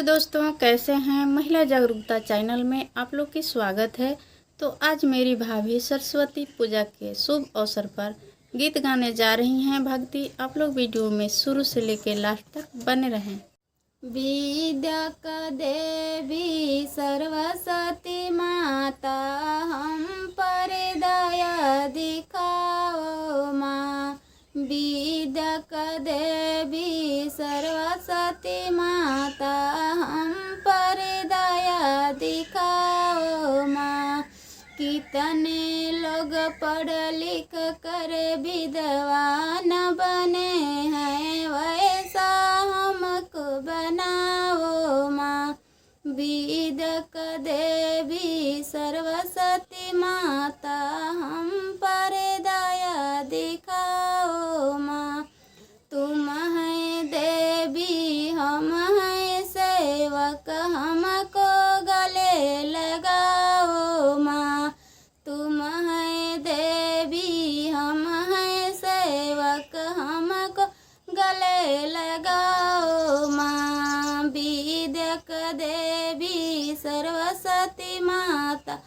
Hello दोस्तों, कैसे हैं। महिला जागरूकता चैनल में आप लोग की स्वागत है। तो आज मेरी भाभी सरस्वती पूजा के शुभ अवसर पर गीत गाने जा रही हैं भक्ति। आप लोग वीडियो में शुरू से लेकर लास्ट तक बने रहें। विद्या का देवी सरस्वती माता, हम पर दया दिखाओ माँ। विद्या का देवी सरस्वती माता, हम पर दया दिखाओ माँ। कितने लोग पढ़ लिख कर विद्वान बने हैं, वैसा हमको बनाओ माँ। विद्यक देवी सरस्वती माता, हम पर दया दिखाओ माँ। तुम है देवी, हम हैं सेवक, हमको गले लगाओ माँ। तुम है देवी, हम हैं सेवक, हमको गले लगाओ माँ। विद्यक देवी सरस्वती माता,